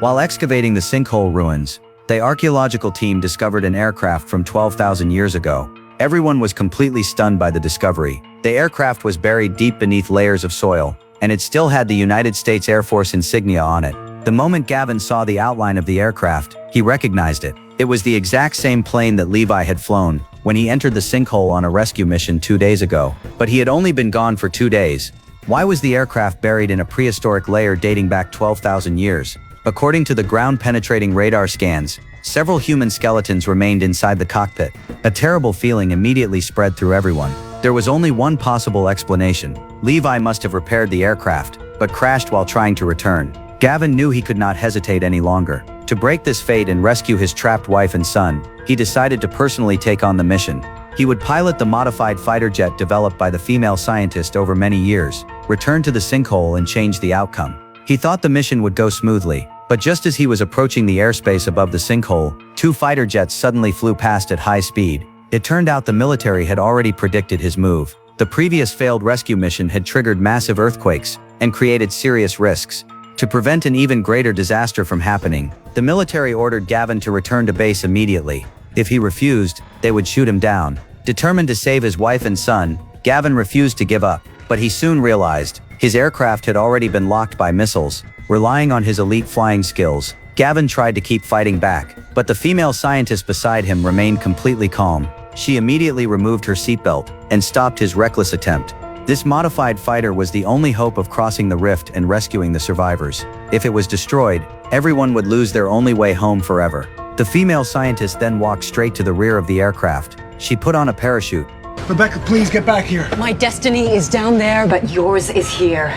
While excavating the sinkhole ruins, the archaeological team discovered an aircraft from 12,000 years ago. Everyone was completely stunned by the discovery. The aircraft was buried deep beneath layers of soil, and it still had the United States Air Force insignia on it. The moment Gavin saw the outline of the aircraft, he recognized it. It was the exact same plane that Levi had flown when he entered the sinkhole on a rescue mission 2 days ago. But he had only been gone for 2 days. Why was the aircraft buried in a prehistoric layer dating back 12,000 years? According to the ground-penetrating radar scans, several human skeletons remained inside the cockpit. A terrible feeling immediately spread through everyone. There was only one possible explanation. Levi must have repaired the aircraft, but crashed while trying to return. Gavin knew he could not hesitate any longer. To break this fate and rescue his trapped wife and son, he decided to personally take on the mission. He would pilot the modified fighter jet developed by the female scientist over many years, return to the sinkhole and change the outcome. He thought the mission would go smoothly, but just as he was approaching the airspace above the sinkhole, 2 fighter jets suddenly flew past at high speed. It turned out the military had already predicted his move. The previous failed rescue mission had triggered massive earthquakes and created serious risks. To prevent an even greater disaster from happening, the military ordered Gavin to return to base immediately. If he refused, they would shoot him down. Determined to save his wife and son, Gavin refused to give up, but he soon realized his aircraft had already been locked by missiles. Relying on his elite flying skills, Gavin tried to keep fighting back, but the female scientist beside him remained completely calm. She immediately removed her seatbelt and stopped his reckless attempt. This modified fighter was the only hope of crossing the rift and rescuing the survivors. If it was destroyed, everyone would lose their only way home forever. The female scientist then walked straight to the rear of the aircraft. She put on a parachute. Rebecca, please get back here. My destiny is down there, but yours is here.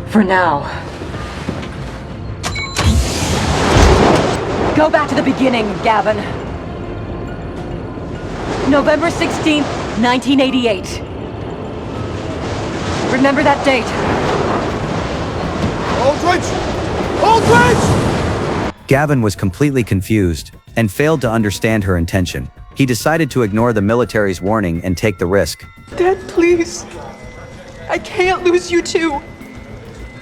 For now. Go back to the beginning, Gavin. November 16th, 1988. Remember that date. Aldrich! Aldrich! Gavin was completely confused and failed to understand her intention. He decided to ignore the military's warning and take the risk. Dad, please. I can't lose you too.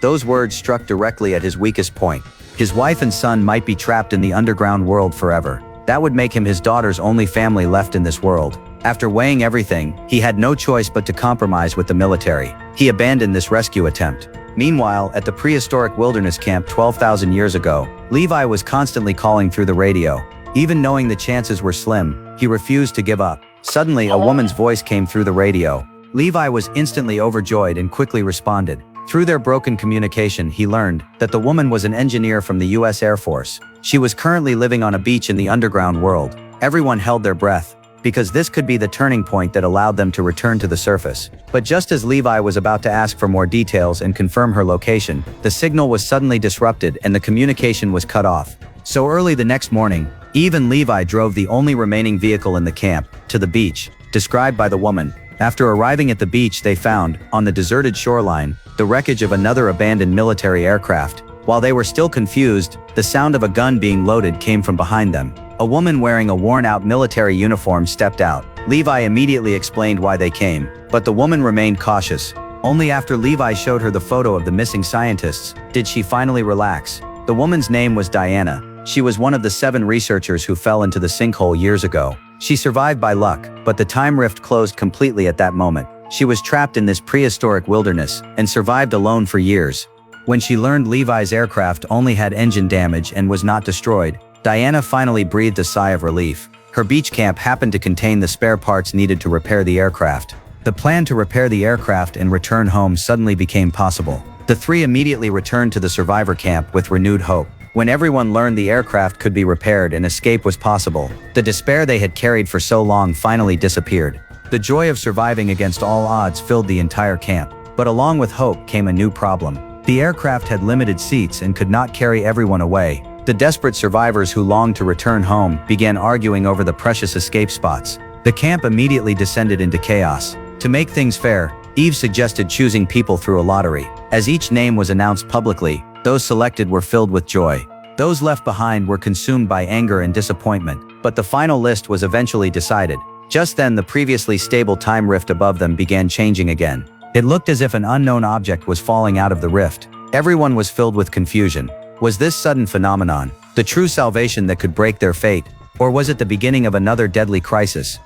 Those words struck directly at his weakest point. His wife and son might be trapped in the underground world forever. That would make him his daughter's only family left in this world. After weighing everything, he had no choice but to compromise with the military. He abandoned this rescue attempt. Meanwhile, at the prehistoric wilderness camp 12,000 years ago, Levi was constantly calling through the radio. Even knowing the chances were slim, he refused to give up. Suddenly, a woman's voice came through the radio. Levi was instantly overjoyed and quickly responded. Through their broken communication, he learned that the woman was an engineer from the US Air Force. She was currently living on a beach in the underground world. Everyone held their breath, because this could be the turning point that allowed them to return to the surface. But just as Levi was about to ask for more details and confirm her location, the signal was suddenly disrupted and the communication was cut off. So early the next morning, Eve and Levi drove the only remaining vehicle in the camp to the beach, described by the woman. After arriving at the beach, they found, on the deserted shoreline, the wreckage of another abandoned military aircraft. While they were still confused, the sound of a gun being loaded came from behind them. A woman wearing a worn-out military uniform stepped out. Levi immediately explained why they came, but the woman remained cautious. Only after Levi showed her the photo of the missing scientists did she finally relax. The woman's name was Diana. She was one of the 7 researchers who fell into the sinkhole years ago. She survived by luck, but the time rift closed completely at that moment. She was trapped in this prehistoric wilderness and survived alone for years. When she learned Levi's aircraft only had engine damage and was not destroyed, Diana finally breathed a sigh of relief. Her beach camp happened to contain the spare parts needed to repair the aircraft. The plan to repair the aircraft and return home suddenly became possible. The 3 immediately returned to the survivor camp with renewed hope. When everyone learned the aircraft could be repaired and escape was possible, the despair they had carried for so long finally disappeared. The joy of surviving against all odds filled the entire camp. But along with hope came a new problem. The aircraft had limited seats and could not carry everyone away. The desperate survivors who longed to return home began arguing over the precious escape spots. The camp immediately descended into chaos. To make things fair, Eve suggested choosing people through a lottery. As each name was announced publicly, those selected were filled with joy. Those left behind were consumed by anger and disappointment, but the final list was eventually decided. Just then, the previously stable time rift above them began changing again. It looked as if an unknown object was falling out of the rift. Everyone was filled with confusion. Was this sudden phenomenon the true salvation that could break their fate, or was it the beginning of another deadly crisis?